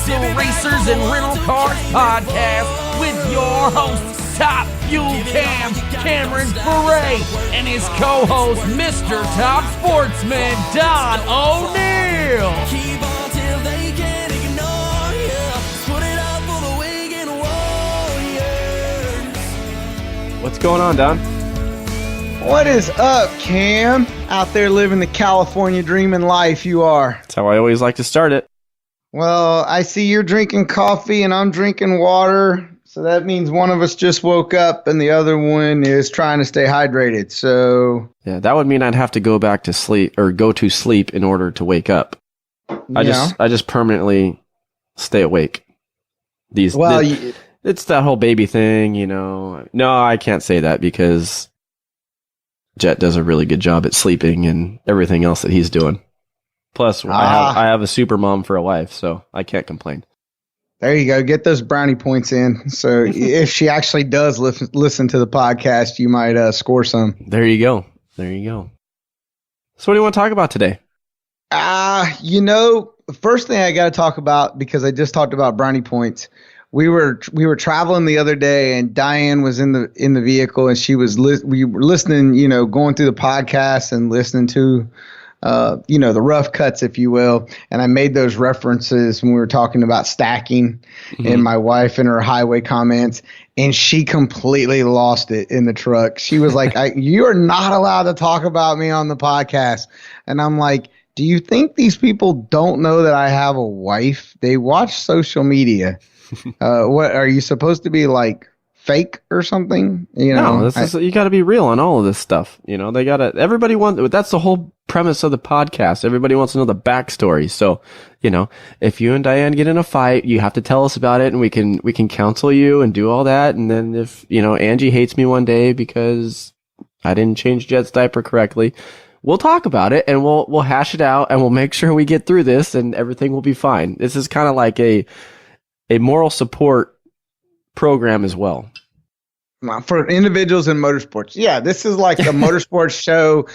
Muscle Racers and Rental Cars podcast with your host, Top Fuel Cam, Cameron Foray, and his co-host, Mr. Top Sportsman, Don O'Neill. Keep on till they can't ignore you. Put it up for the Wigan Warriors. What's going on, Don? What is up, Cam? Out there living the California dreaming life you are. That's how I always like to start it. Well, I see you're drinking coffee and I'm drinking water. So that means one of us just woke up and the other one is trying to stay hydrated. So Yeah, that would mean I'd have to go back to sleep or go to sleep in order to wake up. I just permanently stay awake. It's that whole baby thing, you know. No, I can't say that because Jet does a really good job at sleeping and everything else that he's doing. Plus, I have a super mom for a wife, so I can't complain. There you go. Get those brownie points in. So if she actually does listen to the podcast, you might score some. There you go. So what do you want to talk about today? The first thing I got to talk about, because I just talked about brownie points. We were traveling the other day, and Diane was in the vehicle, and we were listening, going through the podcast and listening to, the rough cuts, if you will. And I made those references when we were talking about stacking, and my wife and her highway comments, and she completely lost it in the truck. She was like, "You are not allowed to talk about me on the podcast," and I'm like, "Do you think these people don't know that I have a wife? They watch social media." What are you supposed to be like, fake or something? No, you got to be real on all of this stuff. That's the whole premise of the podcast. Everybody wants to know the backstory. So, if you and Diane get in a fight, you have to tell us about it, and we can counsel you and do all that. And then if Angie hates me one day because I didn't change Jet's diaper correctly, we'll talk about it and we'll hash it out, and we'll make sure we get through this, and everything will be fine. This is kind of like a moral support program as well. For individuals in motorsports. Yeah, this is like a motorsports show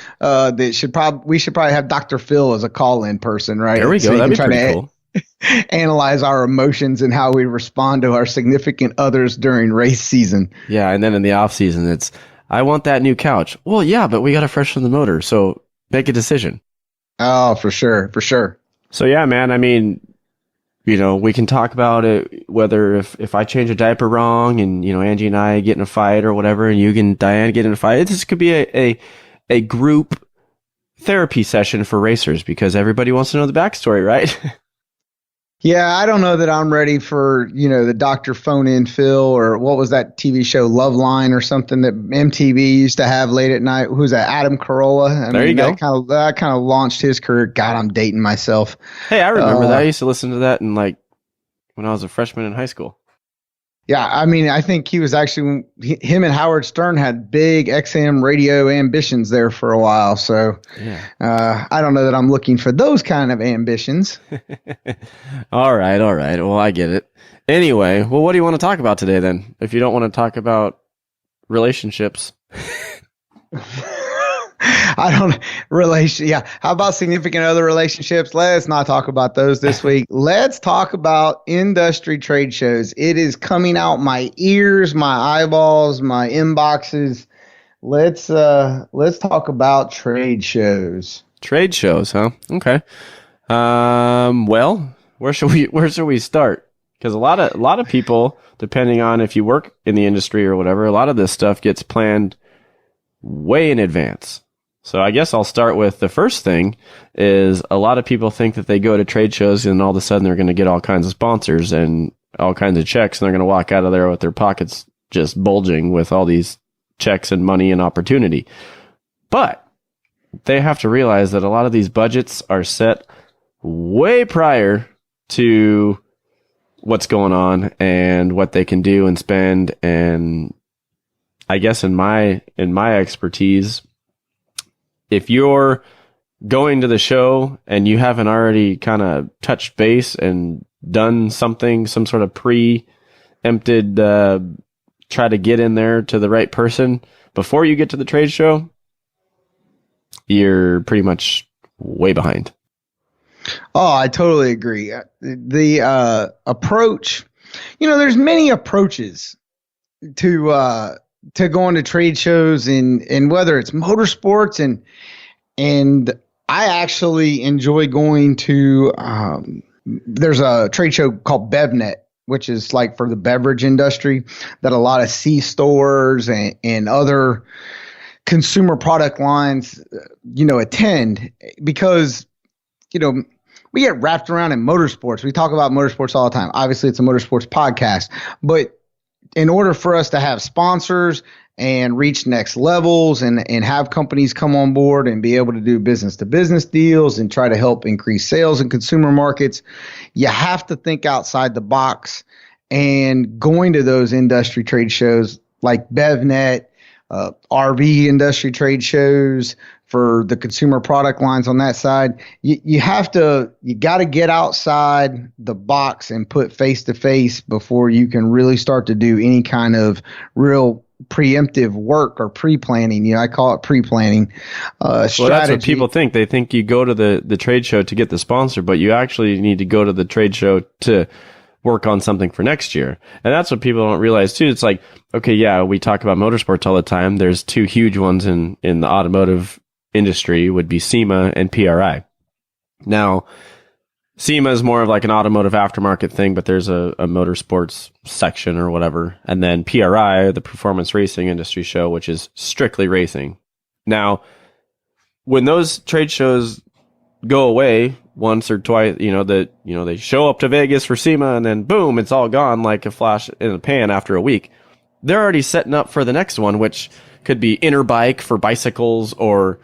we should probably have Dr. Phil as a call-in person, right? There we go. That'd be pretty cool. Analyze our emotions and how we respond to our significant others during race season. Yeah, and then in the off season, it's, I want that new couch. Well, yeah, but we got to freshen the motor, so make a decision. Oh, for sure. So yeah, man, I mean, we can talk about it, whether if I change a diaper wrong and, Angie and I get in a fight or whatever, and you and Diane get in a fight. This could be a group therapy session for racers, because everybody wants to know the backstory, right? Yeah, I don't know that I'm ready for, the Dr. Phone-In Phil, or what was that TV show, Loveline or something that MTV used to have late at night. Who's that? Adam Carolla. There you go. That kind of launched his career. God, I'm dating myself. Hey, I remember that. I used to listen to that when I was a freshman in high school. Yeah, I mean, I think he was actually, him and Howard Stern had big XM radio ambitions there for a while. So yeah. I don't know that I'm looking for those kind of ambitions. All right. Well, I get it. Anyway, what do you want to talk about today then? If you don't want to talk about relationships. Yeah. How about significant other relationships? Let's not talk about those this week. Let's talk about industry trade shows. It is coming out my ears, my eyeballs, my inboxes. Let's talk about trade shows. Trade shows, huh? Okay. Well, where should we start? Because a lot of people, depending on if you work in the industry or whatever, a lot of this stuff gets planned way in advance. So I guess I'll start with the first thing is a lot of people think that they go to trade shows and all of a sudden they're going to get all kinds of sponsors and all kinds of checks, and they're going to walk out of there with their pockets just bulging with all these checks and money and opportunity. But they have to realize that a lot of these budgets are set way prior to what's going on and what they can do and spend. And I guess in my expertise, if you're going to the show and you haven't already kind of touched base and done something, some sort of preempted, try to get in there to the right person before you get to the trade show, you're pretty much way behind. Oh, I totally agree. The approach, there's many approaches to going to trade shows, and whether it's motorsports, and I actually enjoy going to there's a trade show called BevNet, which is like for the beverage industry, that a lot of C stores and other consumer product lines attend, because we get wrapped around in motorsports. We talk about motorsports all the time. Obviously, it's a motorsports podcast, but in order for us to have sponsors and reach next levels and have companies come on board and be able to do business to business deals and try to help increase sales in consumer markets, you have to think outside the box. And going to those industry trade shows like BevNet, RV industry trade shows for the consumer product lines on that side, you got to get outside the box and put face to face before you can really start to do any kind of real preemptive work or pre-planning. I call it pre-planning. Well, that's what people think. They think you go to the trade show to get the sponsor, but you actually need to go to the trade show to work on something for next year. And that's what people don't realize too. It's like, okay, yeah, we talk about motorsports all the time. There's two huge ones in the automotive industry, would be SEMA and PRI. Now, SEMA is more of like an automotive aftermarket thing, but there's a motorsports section or whatever. And then PRI, the Performance Racing Industry Show, which is strictly racing. Now, when those trade shows go away once or twice, they show up to Vegas for SEMA and then boom, it's all gone like a flash in a pan after a week. They're already setting up for the next one, which could be Interbike for bicycles, or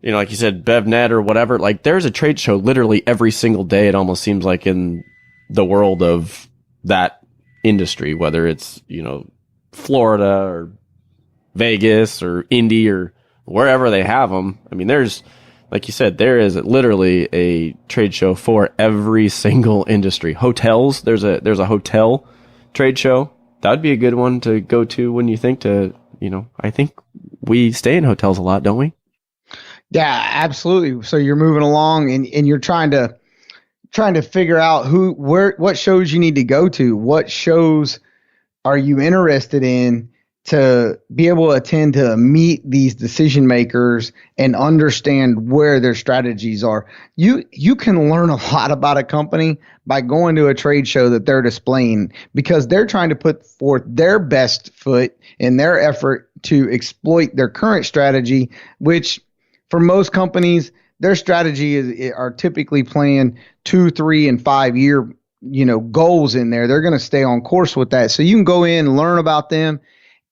like you said, BevNet or whatever. Like, there's a trade show literally every single day. It almost seems like in the world of that industry, whether it's, Florida or Vegas or Indy or wherever they have them. I mean, there's, like you said, there is literally a trade show for every single industry. Hotels, there's a hotel trade show. That would be a good one to go to when you think I think we stay in hotels a lot, don't we? Yeah, absolutely. So you're moving along and you're trying to figure out what shows you need to go to. What shows are you interested in to be able to attend, to meet these decision makers and understand where their strategies are. You can learn a lot about a company by going to a trade show that they're displaying, because they're trying to put forth their best foot in their effort to exploit their current strategy, which for most companies, their strategy are typically playing 2, 3, and 5 year, goals in there. They're going to stay on course with that. So you can go in and learn about them,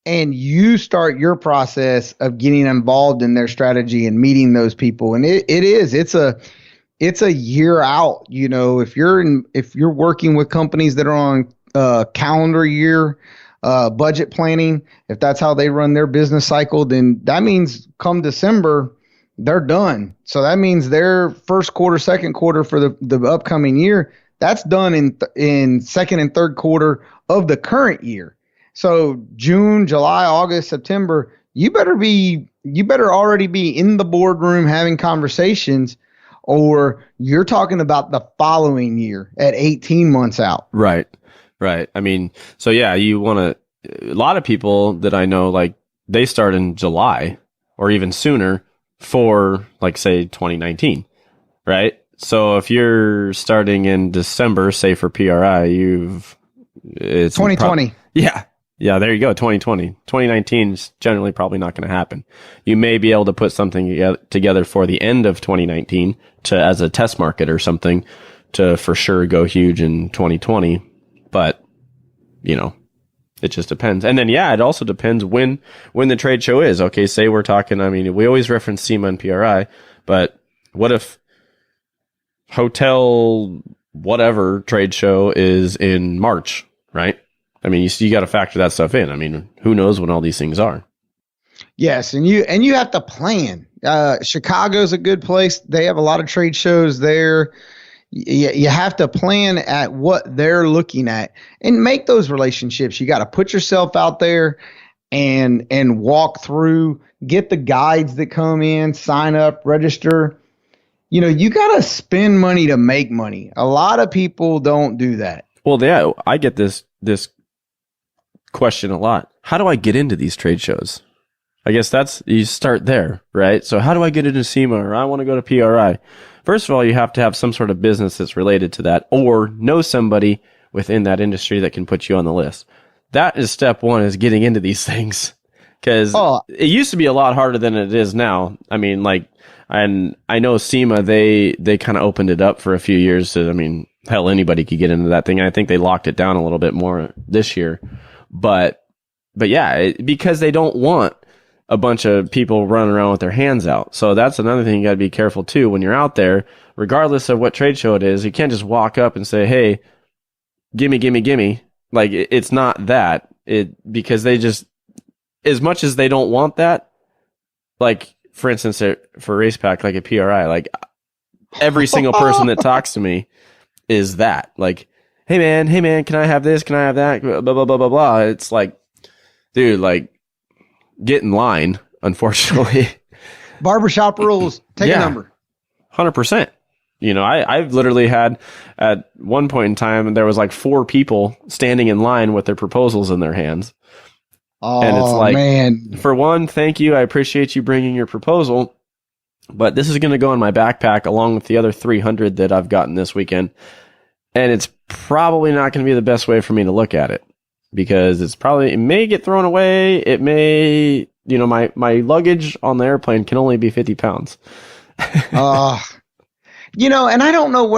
and you start your process of getting involved in their strategy and meeting those people. And it's a year out. If you're working with companies that are on calendar year budget planning, if that's how they run their business cycle, then that means come December, they're done. So that means their first quarter, second quarter for the upcoming year, that's done in second and third quarter of the current year. So June, July, August, September, you better already be in the boardroom having conversations, or you're talking about the following year at 18 months out. Right. I mean, so yeah, a lot of people that I know, like, they start in July or even sooner for, like, say 2019, right? So if you're starting in December, say for PRI, it's 2020. Yeah, there you go. 2020. 2019 is generally probably not going to happen. You may be able to put something together for the end of 2019 as a test market or something to for sure go huge in 2020. But, it just depends. And then, yeah, it also depends when the trade show is. Okay, say we're talking, we always reference SEMA and PRI, but what if hotel whatever trade show is in March, right? You got to factor that stuff in. Who knows when all these things are? Yes, and you have to plan. Chicago's a good place. They have a lot of trade shows there. You have to plan at what they're looking at and make those relationships. You got to put yourself out there and walk through, get the guides that come in, sign up, register. you got to spend money to make money. A lot of people don't do that. Well, yeah, I get this question a lot. How do I get into these trade shows? I guess you start there, right? So how do I get into SEMA, or I want to go to PRI? First of all, you have to have some sort of business that's related to that, or know somebody within that industry that can put you on the list. That is step one, is getting into these things. Because it used to be a lot harder than it is now. I mean, and I know SEMA, they kind of opened it up for a few years. So, I mean, hell, anybody could get into that thing. I think they locked it down a little bit more this year. But yeah, because they don't want a bunch of people running around with their hands out. So that's another thing you got to be careful too when you're out there, regardless of what trade show it is. You can't just walk up and say, "Hey, gimme, gimme, gimme." Like, it's not that. Because they just, as much as they don't want that, like, for instance, for Race Pack, like a PRI, like, every single person that talks to me is that. Like, hey man, can I have this? Can I have that? Blah, blah, blah, blah, blah. It's like, dude, like, get in line, unfortunately. Barbershop rules. Take a number. 100%. I've literally had, at one point in time, there was like 4 people standing in line with their proposals in their hands. Oh, and it's like, man. For one, thank you. I appreciate you bringing your proposal, but this is going to go in my backpack along with the other 300 that I've gotten this weekend. And it's probably not going to be the best way for me to look at it, because it may get thrown away. It may, my luggage on the airplane can only be 50 pounds. And I don't know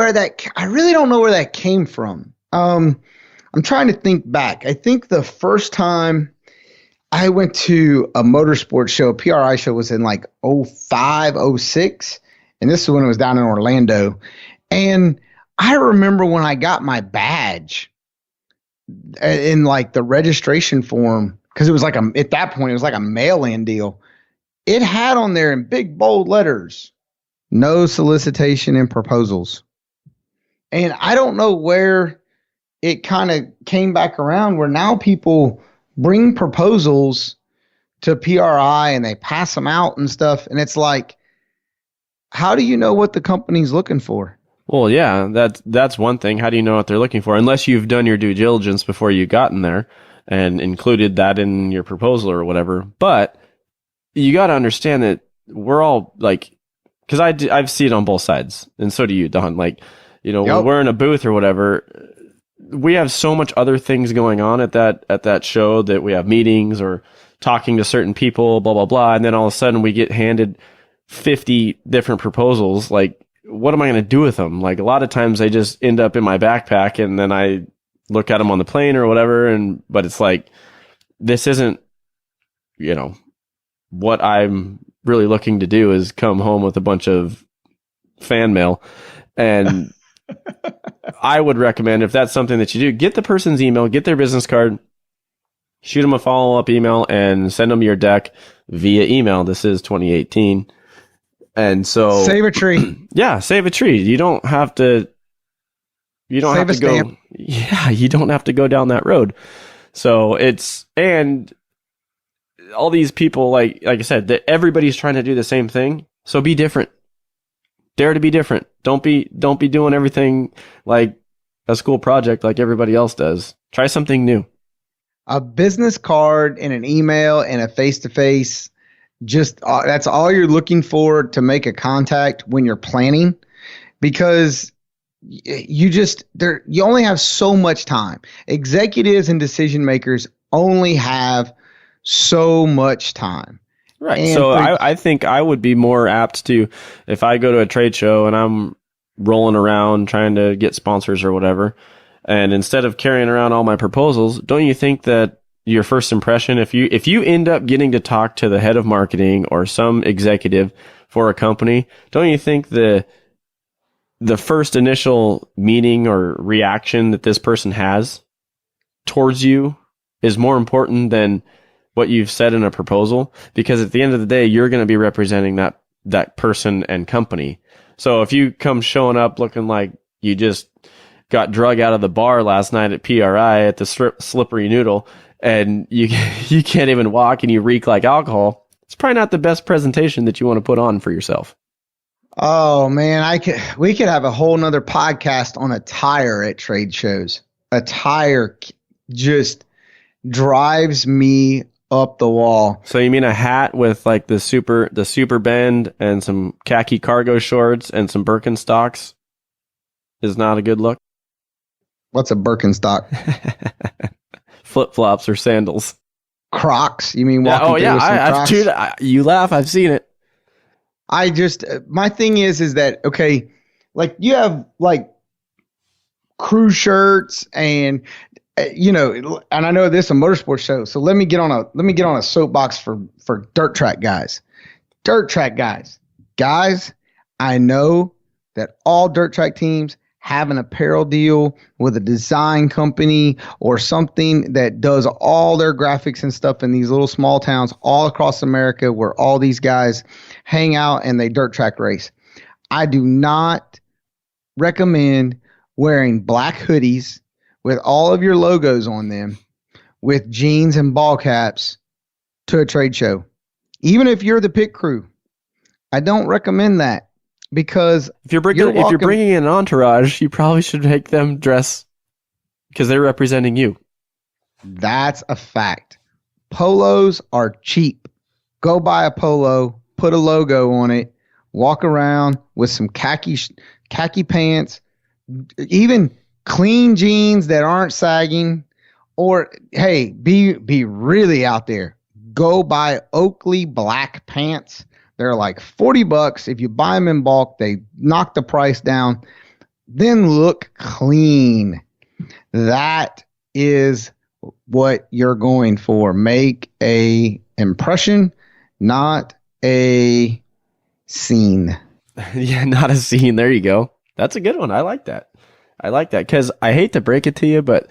I really don't know where that came from. I'm trying to think back. I think the first time I went to a motorsports show, a PRI show, was in like 05, 06. And this is when it was down in Orlando. And I remember when I got my badge in like the registration form, because it was like at that point, it was like a mail-in deal. It had on there in big bold letters, "No solicitation and proposals." And I don't know where it kind of came back around, where now people bring proposals to PRI and they pass them out and stuff. And it's like, how do you know what the company's looking for? Well, yeah, that's one thing. How do you know what they're looking for? Unless you've done your due diligence before you got in there and included that in your proposal or whatever. But you got to understand that we're all like, because I've seen it on both sides, and so do you, Don. Like, when we're in a booth or whatever, we have so much other things going on at that show, that we have meetings or talking to certain people, blah blah blah, and then all of a sudden we get handed 50 different proposals. Like, what am I going to do with them? Like, a lot of times they just end up in my backpack, and then I look at them on the plane or whatever. But it's like, this isn't, what I'm really looking to do is come home with a bunch of fan mail. And I would recommend, if that's something that you do, get the person's email, get their business card, shoot them a follow-up email, and send them your deck via email. This is 2018. And so save a tree. Yeah, save a tree. You don't have to go. Stamp. Yeah, you don't have to go down that road. So and all these people, like I said, that everybody's trying to do the same thing. So be different. Dare to be different. Don't be doing everything like a school project like everybody else does. Try something new. A business card and an email and a face-to-face, just that's all you're looking for to make a contact when you're planning, because you only have so much time. Executives and decision makers only have so much time. Right. And so I think I would be more apt to, if I go to a trade show and I'm rolling around trying to get sponsors or whatever, and instead of carrying around all my proposals, don't you think that your first impression, if you end up getting to talk to the head of marketing or some executive for a company, don't you think the first initial meeting or reaction that this person has towards you is more important than what you've said in a proposal? Because at the end of the day, you're going to be representing that person and company. So if you come showing up looking like you just got drug out of the bar last night at PRI at the Slippery Noodle, and you can't even walk and you reek like alcohol, it's probably not the best presentation that you want to put on for yourself. Oh man, we could have a whole nother podcast on attire at trade shows. Attire just drives me up the wall. So you mean a hat with like the super bend and some khaki cargo shorts and some Birkenstocks is not a good look? What's a Birkenstock? Flip-flops or sandals. Crocs? You mean Yeah, walking through with some Crocs? dude, you laugh, I've seen it. I just my thing is that okay, like you have like crew shirts and and I know this is a motorsports show, so let me get on a soapbox for dirt track guys. Dirt track guys. Guys, I know that all dirt track teams have an apparel deal with a design company or something that does all their graphics and stuff in these little small towns all across America where all these guys hang out and they dirt track race. I do not recommend wearing black hoodies with all of your logos on them with jeans and ball caps to a trade show. Even if you're the pit crew, I don't recommend that. Because if you're bringing in an entourage, you probably should make them dress because they're representing you. That's a fact. Polos are cheap. Go buy a polo, put a logo on it, walk around with some khaki pants, even clean jeans that aren't sagging, or hey, be really out there. Go buy Oakley black pants. They're like $40. If you buy them in bulk, they knock the price down. Then look clean. That is what you're going for. Make a impression, not a scene. Yeah, not a scene. There you go. That's a good one. I like that. Because I hate to break it to you, but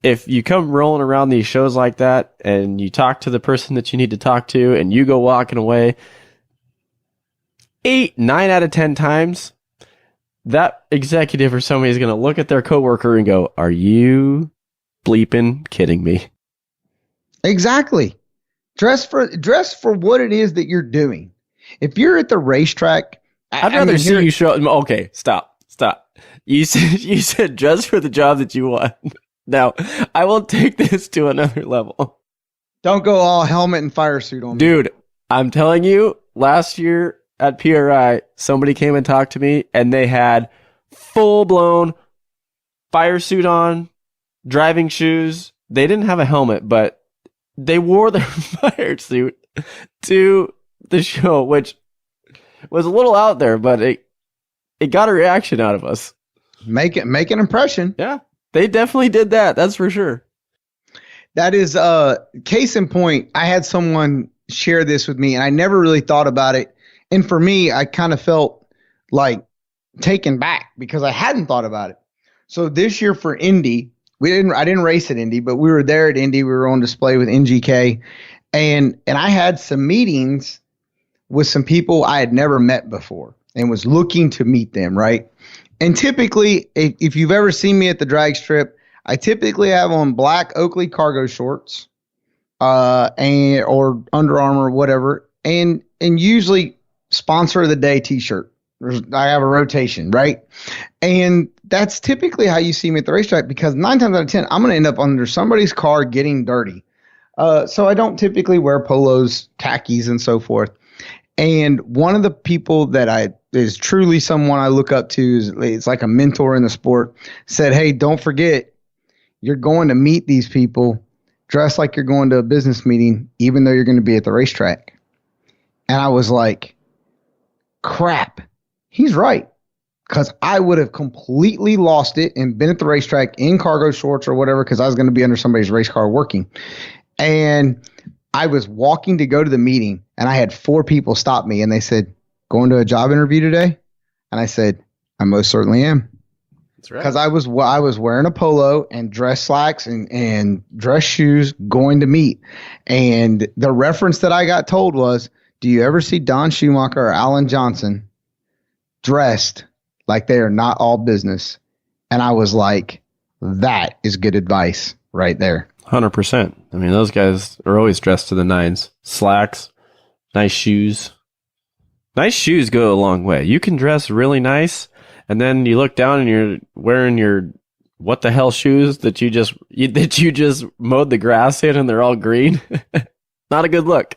if you come rolling around these shows like that and you talk to the person that you need to talk to and you go walking away, 9 out of 10 times, that executive or somebody is going to look at their coworker and go, "Are you bleeping kidding me?" Exactly. Dress for what it is that you're doing. If you're at the racetrack, I'd rather see you show. Okay, stop. You said dress for the job that you want. Now, I will take this to another level. Don't go all helmet and fire suit on me. Dude, I'm telling you, last year at PRI, somebody came and talked to me, and they had full-blown fire suit on, driving shoes. They didn't have a helmet, but they wore their fire suit to the show, which was a little out there, but it got a reaction out of us. Make an impression. Yeah, they definitely did that. That's for sure. That is case in point. I had someone share this with me, and I never really thought about it. And for me, I kind of felt like taken back because I hadn't thought about it. So this year for Indy, I didn't race at Indy, but we were there at Indy. We were on display with NGK, and I had some meetings with some people I had never met before and was looking to meet them, right? And typically, if you've ever seen me at the drag strip, I typically have on black Oakley cargo shorts, or Under Armour, whatever, and usually sponsor of the day T-shirt. I have a rotation, right? And that's typically how you see me at the racetrack because 9 times out of 10, I'm going to end up under somebody's car getting dirty. So I don't typically wear polos, khakis, and so forth. And one of the people that is truly someone I look up to, it's like a mentor in the sport, said, "Hey, don't forget, you're going to meet these people. Dress like you're going to a business meeting, even though you're going to be at the racetrack." And I was like, crap, he's right. Because I would have completely lost it and been at the racetrack in cargo shorts or whatever because I was going to be under somebody's race car working. And I was walking to go to the meeting, and I had 4 people stop me, and they said, "Going to a job interview today?" And I said, "I most certainly am." That's right. Because I was wearing a polo and dress slacks and dress shoes going to meet. And the reference that I got told was, "Do you ever see Don Schumacher or Alan Johnson dressed like they are not all business?" And I was like, that is good advice right there. 100%. I mean, those guys are always dressed to the nines. Slacks, nice shoes. Nice shoes go a long way. You can dress really nice, and then you look down and you're wearing your what the hell shoes that you just mowed the grass in, and they're all green. Not a good look.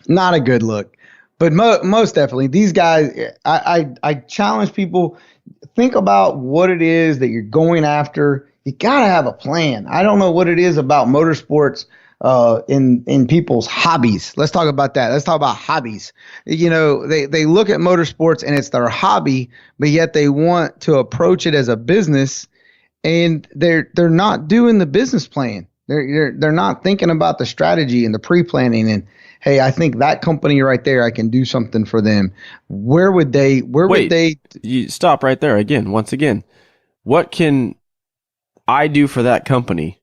Not a good look. But most definitely, these guys, I challenge people, think about what it is that you're going after. You got to have a plan. I don't know what it is about motorsports in people's hobbies. Let's talk about that. Let's talk about hobbies. You know, they look at motorsports and it's their hobby, but yet they want to approach it as a business, and they're not doing the business plan. They're not thinking about the strategy and the pre-planning and, hey, I think that company right there, I can do something for them. Where would they? You stop right there again. Once again, what can I do for that company?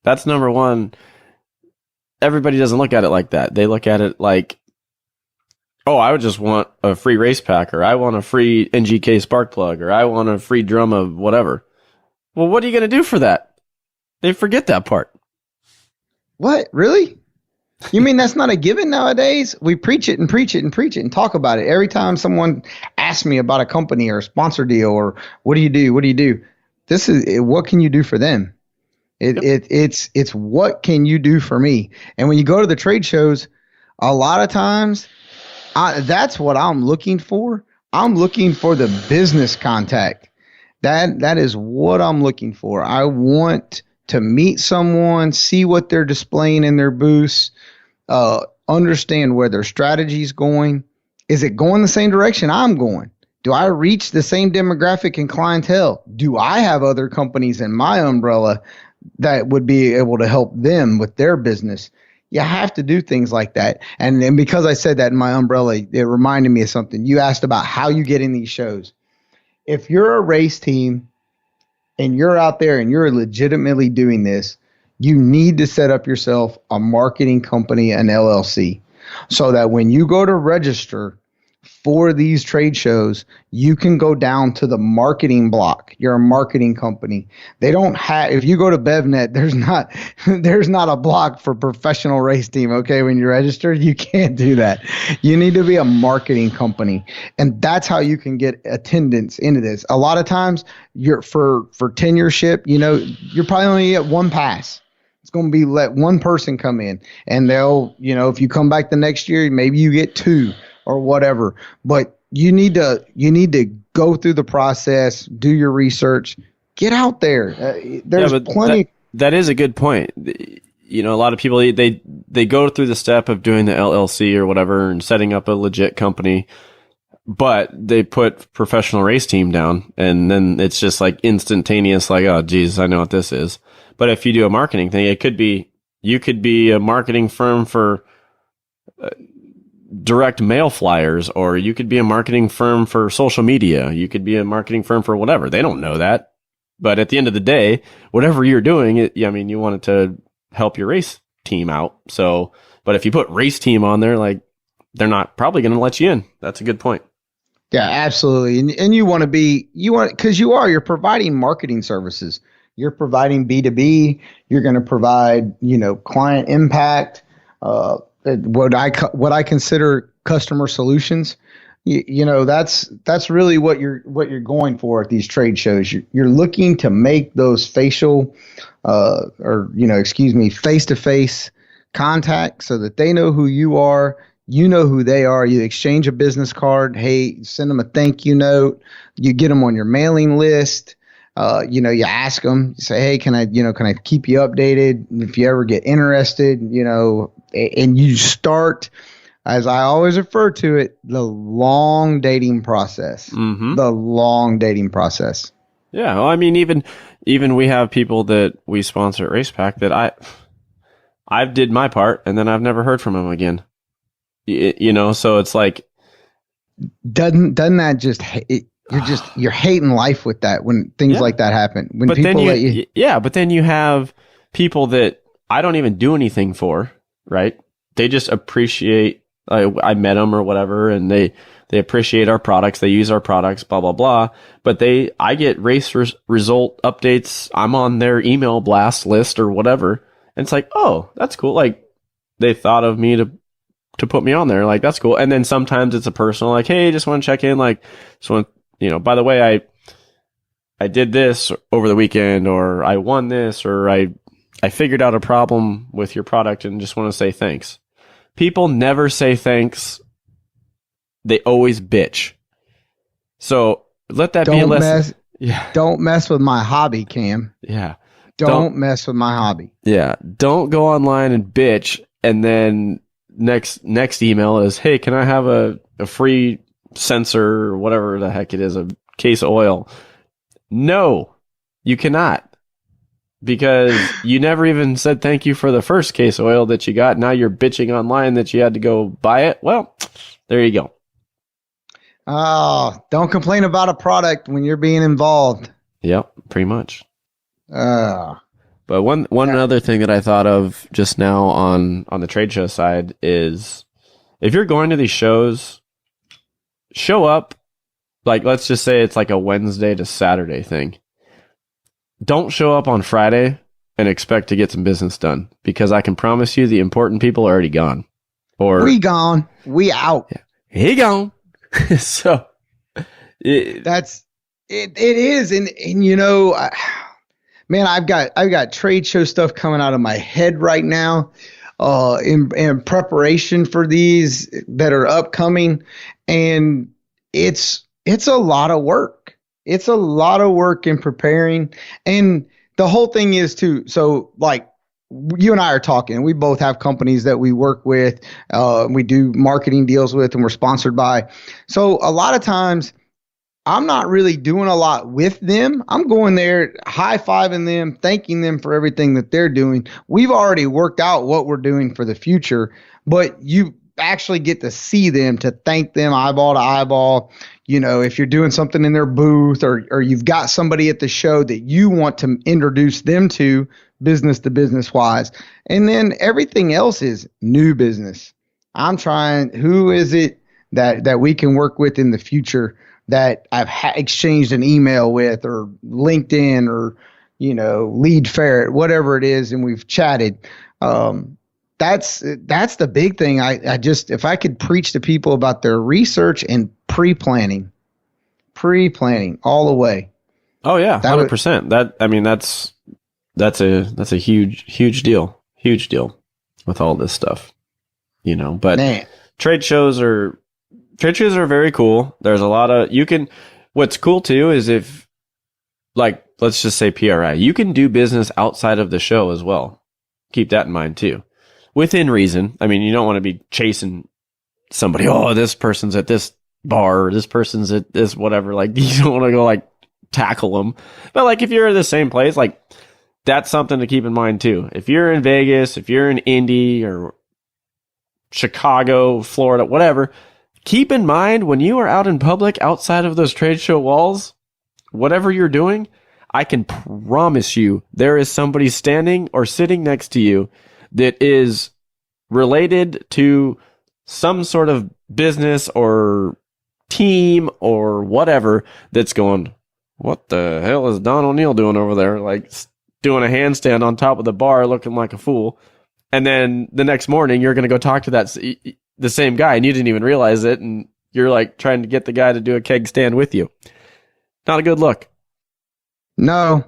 That's number one. Everybody doesn't look at it like that. They look at it like, oh, I would just want a free race pack, or I want a free NGK spark plug, or I want a free drum of whatever. Well, what are you going to do for that? They forget that part. What? Really? You mean that's not a given nowadays? We preach it and preach it and preach it and talk about it. Every time someone asks me about a company or a sponsor deal or what do you do? What do you do? This is what can you do for them? It's what can you do for me? And when you go to the trade shows, a lot of times that's what I'm looking for. I'm looking for the business contact. That is what I'm looking for. I want to meet someone, see what they're displaying in their booths, understand where their strategy is going. Is it going the same direction I'm going? Do I reach the same demographic and clientele? Do I have other companies in my umbrella that would be able to help them with their business? You have to do things like that. And because I said that in my umbrella, it reminded me of something. You asked about how you get in these shows. If you're a race team and you're out there and you're legitimately doing this, you need to set up yourself a marketing company, an LLC, so that when you go to register for these trade shows, you can go down to the marketing block. You're a marketing company. They don't have, if you go to BevNet, there's not a block for professional race team. Okay. When you're registered, you can't do that. You need to be a marketing company. And that's how you can get attendance into this. A lot of times you're for tenureship, you're probably only at one pass. It's going to be let one person come in, and they'll, if you come back the next year, maybe you get two or whatever. But you need to go through the process, do your research, get out there. There's plenty. That is a good point. A lot of people, they go through the step of doing the LLC or whatever and setting up a legit company, but they put professional race team down, and then it's just like instantaneous, like, oh, geez, I know what this is. But if you do a marketing thing, you could be a marketing firm for direct mail flyers, or you could be a marketing firm for social media. You could be a marketing firm for whatever. They don't know that. But at the end of the day, whatever you're doing, you want it to help your race team out. So, but if you put race team on there, like, they're not probably going to let you in. That's a good point. Yeah, absolutely. And because you're providing marketing services. You're providing B2B. You're going to provide, client impact, what I consider customer solutions. That's really what you're going for at these trade shows. You're looking to make those face-to-face contact so that they know who you are. You know who they are. You exchange a business card. Hey, send them a thank you note. You get them on your mailing list. You ask them, you say, hey, can I keep you updated if you ever get interested, and you start, as I always refer to it, the long dating process. Mm-hmm. The long dating process. Yeah. Well, I mean, even we have people that we sponsor at RacePack that I've did my part, and then I've never heard from them again. So it's like, doesn't that just you're hating life with that when things like that happen. When people let you, but then you have people that I don't even do anything for, right? They just appreciate. I met them or whatever, and they appreciate our products. They use our products, blah blah blah. But I get race result updates. I'm on their email blast list or whatever, and it's like, oh, that's cool. Like, they thought of me to to put me on there. Like, that's cool. And then sometimes it's a personal, like, hey, just want to check in. Like, just want, by the way, I did this over the weekend, or I won this, or I figured out a problem with your product and just want to say thanks. People never say thanks. They always bitch. So let that be a lesson. Yeah. Don't mess with my hobby, Cam. Yeah. Don't mess with my hobby. Yeah. Don't go online and bitch. And then next email is, hey, can I have a free sensor or whatever the heck it is, a case of oil? No, you cannot. Because you never even said thank you for the first case of oil that you got. Now you're bitching online that you had to go buy it. Well, there you go. Oh, don't complain about a product when you're being involved. Yep, pretty much. Uh, But one other thing that I thought of just now on the trade show side is, if you're going to these shows, show up. Like, let's just say it's like a Wednesday to Saturday thing. Don't show up on Friday and expect to get some business done, because I can promise you the important people are already gone. Or we gone. We out. Yeah, he gone. So it is. And man, I've got trade show stuff coming out of my head right now, in preparation for these that are upcoming. And it's a lot of work. It's a lot of work in preparing. And the whole thing is too, so like you and I are talking, we both have companies that we work with, we do marketing deals with, and we're sponsored by. So a lot of times I'm not really doing a lot with them. I'm going there, high-fiving them, thanking them for everything that they're doing. We've already worked out what we're doing for the future, but you actually get to see them, to thank them eyeball to eyeball. If you're doing something in their booth, or you've got somebody at the show that you want to introduce them to business wise. And then everything else is new business. I'm trying, who is it that we can work with in the future that I've exchanged an email with, or LinkedIn, or, Lead Ferret, whatever it is, and we've chatted. That's the big thing. I just, if I could preach to people about their research and pre-planning all the way. Oh yeah, 100%. That's a huge deal with all this stuff, but Man. Trade shows are very cool. There's a lot of, what's cool too is, if, like, let's just say PRI, you can do business outside of the show as well. Keep that in mind too. Within reason. I mean, you don't want to be chasing somebody. Oh, this person's at this bar, or this person's at this whatever. Like, you don't want to go like tackle them. But like, if you're in the same place, like, that's something to keep in mind too. If you're in Vegas, if you're in Indy or Chicago, Florida, whatever, keep in mind when you are out in public outside of those trade show walls, whatever you're doing, I can promise you there is somebody standing or sitting next to you that is related to some sort of business or team or whatever, that's going, what the hell is Don O'Neill doing over there? Like, doing a handstand on top of the bar looking like a fool. And then the next morning you're going to go talk to the same guy, and you didn't even realize it. And you're like trying to get the guy to do a keg stand with you. Not a good look. No.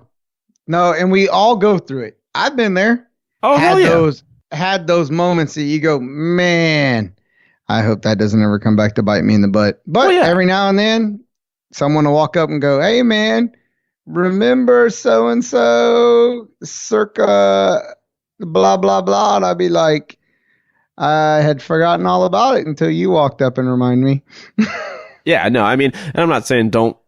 And we all go through it. I've been there. Oh, hell yeah. Had those moments that you go, man, I hope that doesn't ever come back to bite me in the butt. But every now and then someone will walk up and go, hey man, remember so-and-so circa blah, blah, blah. And I'd be like, I had forgotten all about it until you walked up and reminded me. Yeah, no, I mean, and I'm not saying don't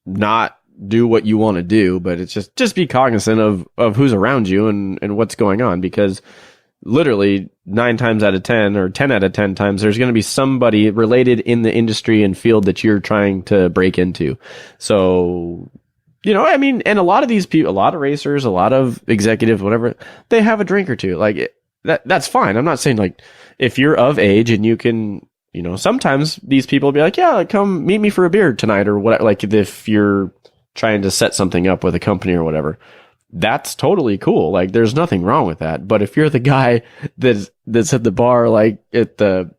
not do what you want to do, but it's just be cognizant of who's around you and what's going on, because literally 9 times out of 10 or 10 out of 10 times, there's going to be somebody related in the industry and field that you're trying to break into. So, I mean, and a lot of these people, a lot of racers, a lot of executives, whatever, they have a drink or two. Like, that's fine. I'm not saying, like, if you're of age and you can, sometimes these people will be like, yeah, come meet me for a beer tonight or whatever. Like, if you're trying to set something up with a company or whatever, that's totally cool. Like, there's nothing wrong with that. But if you're the guy that's at the bar, like at the,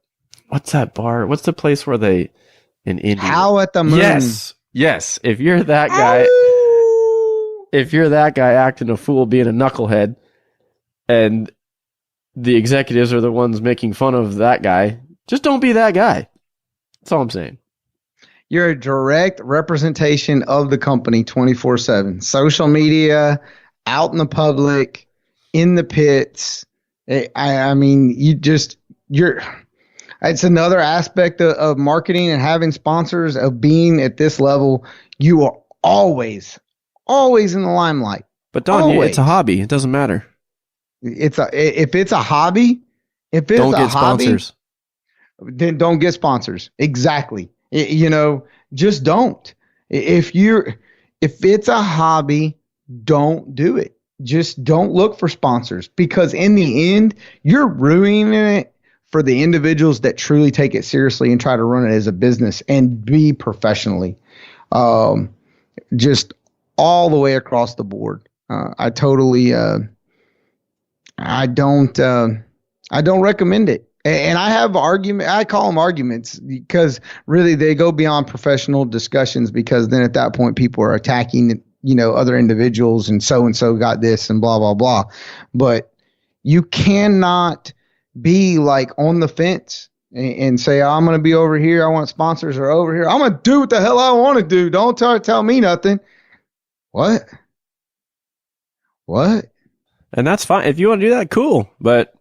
what's that bar? What's the place where they in India? How at the moon? Yes. If you're that guy, acting a fool, being a knucklehead, and the executives are the ones making fun of that guy, just don't be that guy. That's all I'm saying. You're a direct representation of the company 24/7. Social media, out in the public, in the pits. I mean, it's another aspect of marketing and having sponsors, of being at this level. You are always in the limelight. But Don, it's a hobby. It doesn't matter. If it's a hobby, don't get sponsors. Then don't get sponsors. Exactly. Just don't. If it's a hobby, don't do it. Just don't look for sponsors, because in the end, you're ruining it for the individuals that truly take it seriously and try to run it as a business and be professionally. Just all the way across the board. I don't recommend it. And I have I call them arguments, because really they go beyond professional discussions, because then at that point people are attacking, other individuals, and so got this and blah, blah, blah. But you cannot be like on the fence and say, I'm going to be over here. I want sponsors, or over here. I'm going to do what the hell I want to do. Don't tell me nothing. What? And that's fine. If you want to do that, cool. But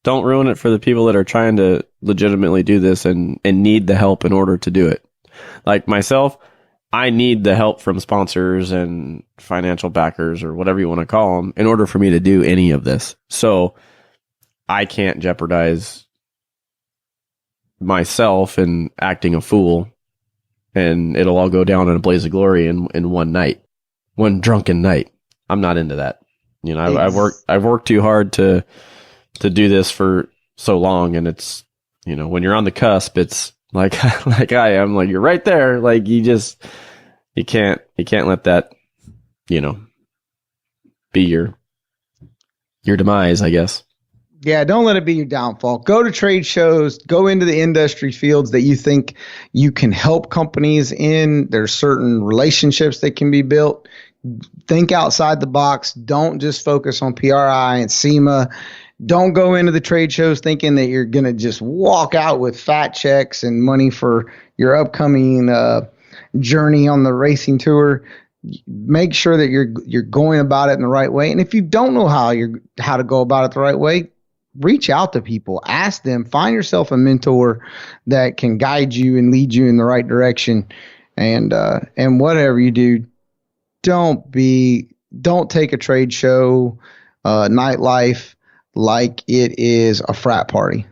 don't ruin it for the people that are trying to legitimately do this and need the help in order to do it. Like myself, I need the help from sponsors and financial backers, or whatever you want to call them, in order for me to do any of this. So I can't jeopardize myself in acting a fool, and it'll all go down in a blaze of glory in one drunken night. I'm not into that. I've worked too hard to do this for so long, and it's, when you're on the cusp, it's like I am, like, you're right there. Like, you can't let that, be your demise, I guess. Yeah, don't let it be your downfall. Go to trade shows, go into the industry fields that you think you can help companies in. There's certain relationships that can be built. Think outside the box. Don't just focus on PRI and SEMA. Don't go into the trade shows thinking that you're going to just walk out with fat checks and money for your upcoming journey on the racing tour. Make sure that you're going about it in the right way. And if you don't know how to go about it the right way, reach out to people, ask them, find yourself a mentor that can guide you and lead you in the right direction. And whatever you do, don't take a trade show, nightlife, like it is a frat party.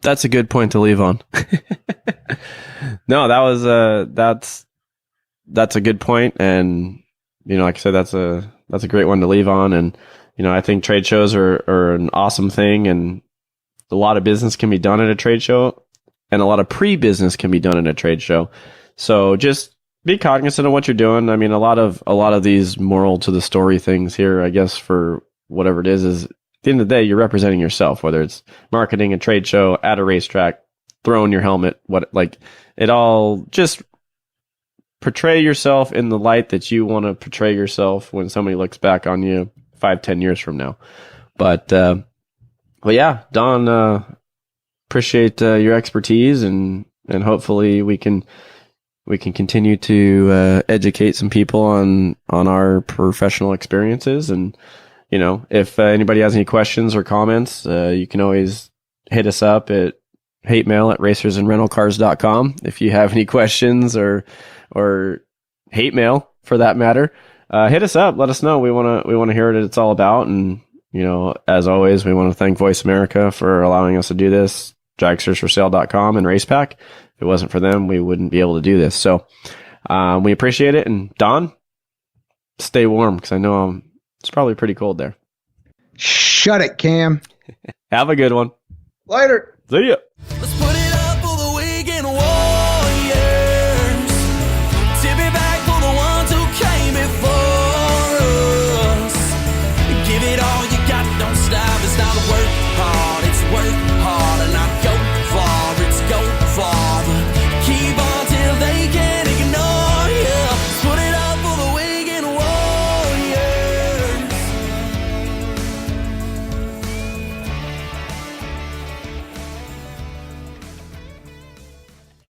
That's a good point to leave on. No, that's a good point. And, like I said, that's a great one to leave on. And, I think trade shows are an awesome thing, and a lot of business can be done at a trade show, and a lot of pre-business can be done at a trade show. So just be cognizant of what you're doing. I mean, a lot of these moral to the story things here, I guess, for whatever it is at the end of the day, you're representing yourself, whether it's marketing a trade show, at a racetrack, throwing your helmet, it all, just portray yourself in the light that you want to portray yourself when somebody looks back on you 5-10 years from now. But yeah, Don, appreciate your expertise, and hopefully we can continue to educate some people on our professional experiences. And if anybody has any questions or comments, you can always hit us up at hatemail@racersandrentalcars.com if you have any questions or hate mail for that matter. Hit us up. Let us know. We want to hear what it's all about. And, as always, we want to thank Voice America for allowing us to do this, dragstersforsale.com and RacePack. If it wasn't for them, we wouldn't be able to do this. So, we appreciate it. And Don, stay warm, because I know it's probably pretty cold there. Shut it, Cam. Have a good one. Later. See ya.